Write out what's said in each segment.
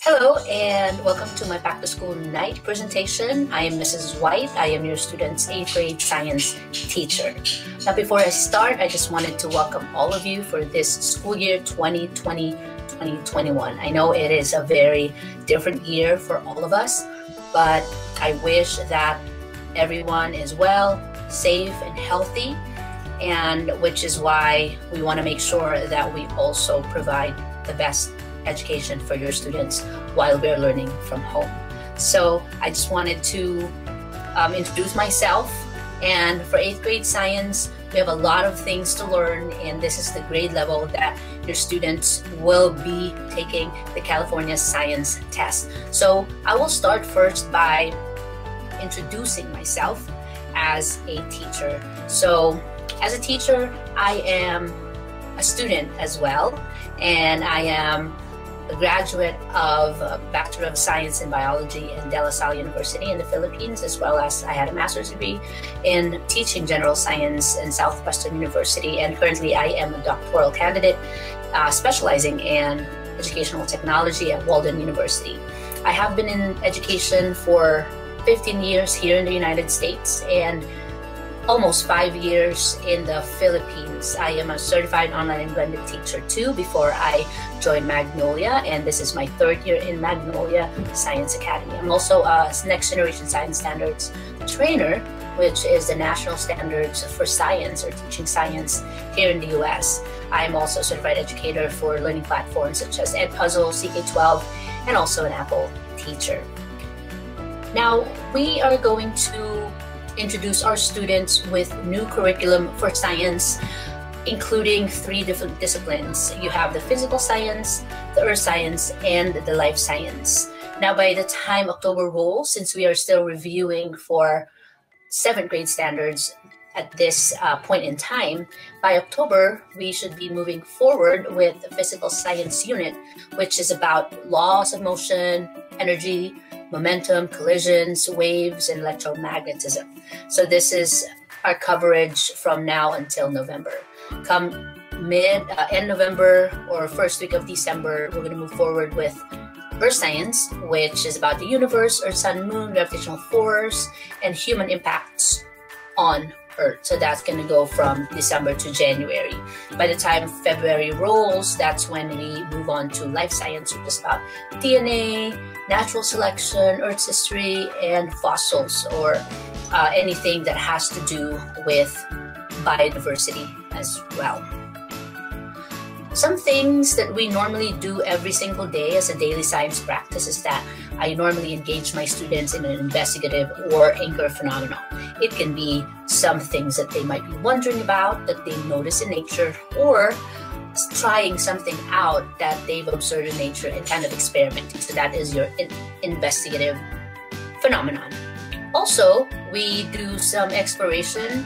Hello and welcome to my back to school night presentation. I am Mrs. White. I am your student's 8th grade science teacher. Now before I start, I just wanted to welcome all of you for this school year 2020-2021. I know it is a very different year for all of us, but I wish that everyone is well, safe, and healthy, and which is why we want to make sure that we also provide the best education for your students while we're learning from home. So I just wanted to introduce myself. And for 8th grade science, we have a lot of things to learn, and this is the grade level that your students will be taking the California Science Test. So I will start first by introducing myself as a teacher. So as a teacher, I am a student as well, and I am a graduate of a Bachelor of Science in Biology in De La Salle University in the Philippines, as well as I had a master's degree in teaching general science in Southwestern University, and currently I am a doctoral candidate specializing in educational technology at Walden University. I have been in education for 15 years here in the United States and almost 5 years in the Philippines. I am a certified online and blended teacher too before I joined Magnolia, and this is my 3rd year in Magnolia Science Academy. I'm also a Next Generation Science Standards trainer, which is the national standards for science or teaching science here in the US. I'm also a certified educator for learning platforms such as Edpuzzle, CK12, and also an Apple teacher. Now, we are going to introduce our students with new curriculum for science, including 3 different disciplines. You have the physical science, the earth science, and the life science. Now, by the time October rolls, since we are still reviewing for 7th grade standards at this point in time, by October, we should be moving forward with the physical science unit, which is about laws of motion, energy, momentum, collisions, waves, and electromagnetism. So this is our coverage from now until November. Come end November or first week of December, we're going to move forward with Earth Science, which is about the universe, Earth, Sun, Moon, gravitational force, and human impacts on Earth. So that's going to go from December to January. By the time February rolls, that's when we move on to life science, which is about DNA, natural selection, Earth's history, and fossils, or anything that has to do with biodiversity as well. Some things that we normally do every single day as a daily science practice is that I normally engage my students in an investigative or anchor phenomenon. It can be some things that they might be wondering about that they notice in nature, or trying something out that they've observed in nature and kind of experimenting. So that is your investigative phenomenon. Also, we do some exploration.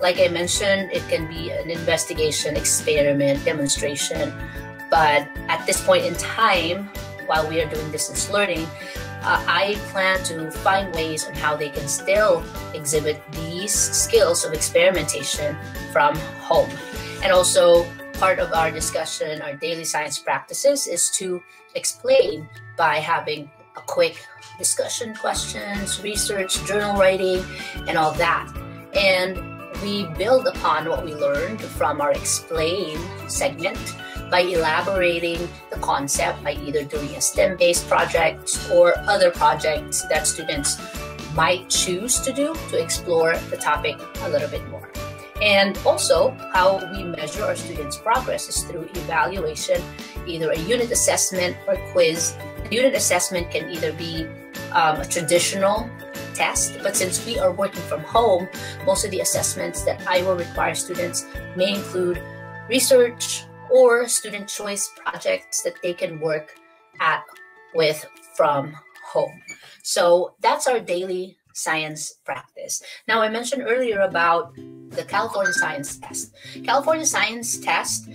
Like I mentioned, it can be an investigation, experiment, demonstration. But at this point in time, while we are doing distance learning, I plan to find ways on how they can still exhibit these skills of experimentation from home. And also, part of our discussion, our daily science practices, is to explain by having a quick discussion, questions, research, journal writing, and all that. And we build upon what we learned from our explain segment by elaborating the concept by either doing a STEM-based project or other projects that students might choose to do to explore the topic a little bit more. And also, how we measure our students' progress is through evaluation, either a unit assessment or quiz. The unit assessment can either be a traditional test, but since we are working from home, most of the assessments that I will require students may include research or student choice projects that they can work with from home. So that's our daily science practice. Now, I mentioned earlier about the California Science Test. California Science Test,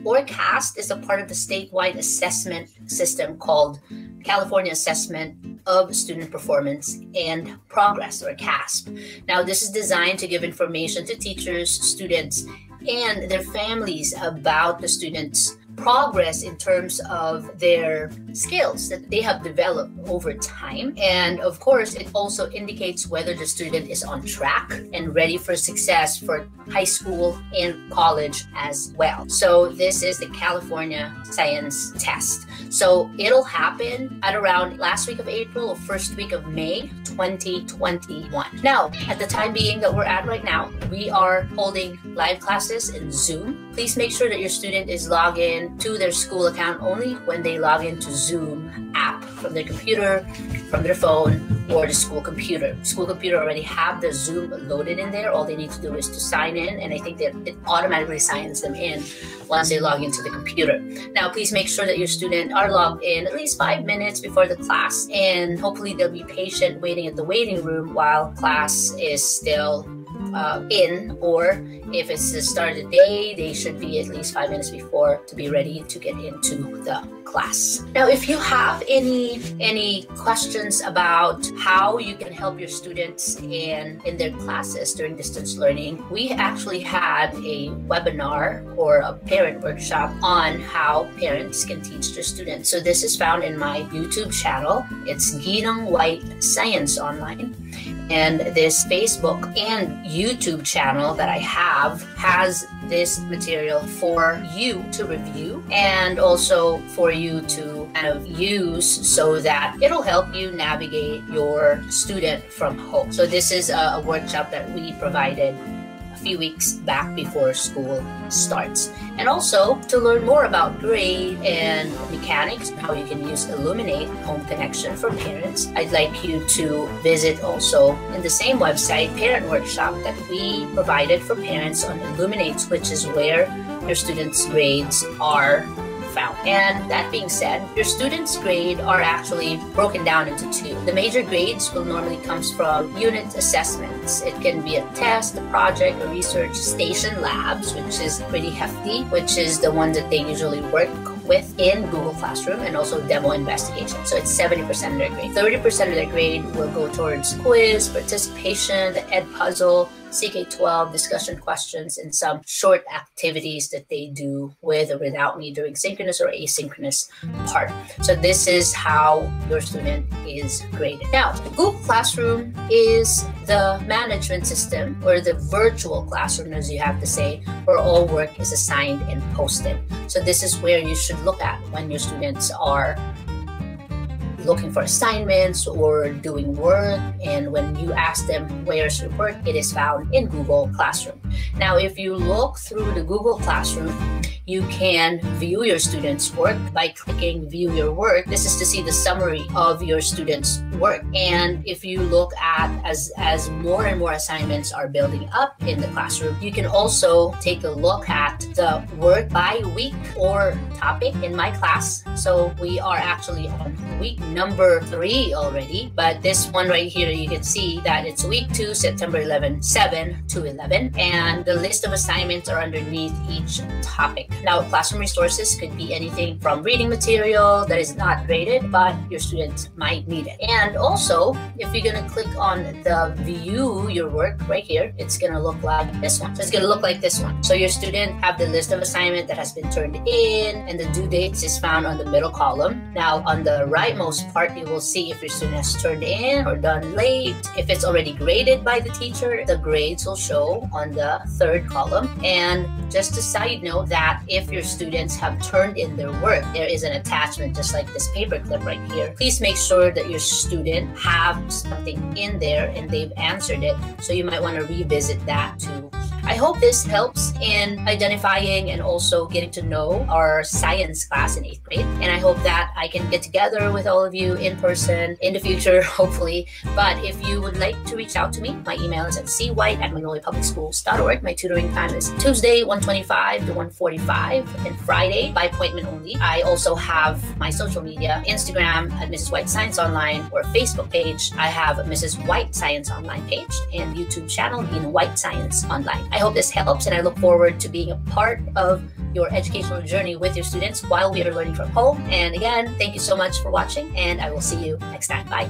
or CAST, is a part of the statewide assessment system called California Assessment of Student Performance and Progress, or CASP. Now, this is designed to give information to teachers, students, and their families about the students' progress in terms of their skills that they have developed over time. And of course, it also indicates whether the student is on track and ready for success for high school and college as well. So this is the California Science Test. So it'll happen at around last week of April or first week of May 2021. Now, at the time being that we're at right now, we are holding live classes in Zoom. Please make sure that your student is logged in to their school account only when they log into Zoom app from their computer, from their phone, or the school computer. School computer already have the Zoom loaded in there. All they need to do is to sign in, and I think that it automatically signs them in once they log into the computer. Now, please make sure that your student are logged in at least 5 minutes before the class, and hopefully they'll be patient waiting at the waiting room while class is still in, or if it's the start of the day, they should be at least 5 minutes before to be ready to get into the class. Now, if you have any questions about how you can help your students in their classes during distance learning, we actually had a webinar or a parent workshop on how parents can teach their students. So this is found in my YouTube channel. It's Ginang White Science Online. And this Facebook and YouTube channel that I have has this material for you to review and also for you to kind of use so that it'll help you navigate your student from home. So this is a workshop that we provided a few weeks back before school starts. And also to learn more about grade and mechanics and how you can use Elluminate Home Connection for parents, I'd like you to visit also in the same website, parent workshop that we provided for parents on Elluminate, which is where your students' grades are found. And that being said, your students' grade are actually broken down into two. The major grades will normally comes from unit assessments. It can be a test, a project, a research station labs, which is pretty hefty, which is the one that they usually work with in Google Classroom, and also demo investigation. So it's 70% of their grade. 30% of their grade will go towards quiz, participation, the Ed Puzzle, CK12 discussion questions, and some short activities that they do with or without me during synchronous or asynchronous part. So this is how your student is graded. Now, Google Classroom is the management system, or the virtual classroom, as you have to say, where all work is assigned and posted. So this is where you should look at when your students are looking for assignments or doing work, and when you ask them where's your work, it is found in Google Classroom. Now, if you look through the Google Classroom, you can view your students' work by clicking View Your Work. This is to see the summary of your students' work. And if you look at as more and more assignments are building up in the classroom, you can also take a look at the work by week or topic in my class. So we are actually on week number 3 already, but this one right here, you can see that it's week 2, September 11, 7 to 11, and the list of assignments are underneath each topic. Now, classroom resources could be anything from reading material that is not graded, but your students might need it. And also, if you're going to click on the view your work right here, it's going to look like this one. So it's going to look like this one. So your student have the list of assignment that has been turned in, and the due dates is found on the middle column. Now, on the rightmost part, you will see if your student has turned in or done late. If it's already graded by the teacher, the grades will show on the third column. And just a side note that if your students have turned in their work, there is an attachment just like this paper clip right here. Please make sure that your student have something in there and they've answered it. So you might want to revisit that too. I hope this helps in identifying and also getting to know our science class in 8th grade. And I hope that I can get together with all of you in person in the future, hopefully. But if you would like to reach out to me, my email is at cwhite@magnoliapublicschools.org. My tutoring time is Tuesday, 1:25 to 1:45, and Friday by appointment only. I also have my social media, Instagram at Mrs. White Science Online, or Facebook page. I have a Mrs. White Science Online page and YouTube channel in White Science Online. I hope this helps, and I look forward to being a part of your educational journey with your students while we are learning from home. And again, thank you so much for watching, and I will see you next time. Bye.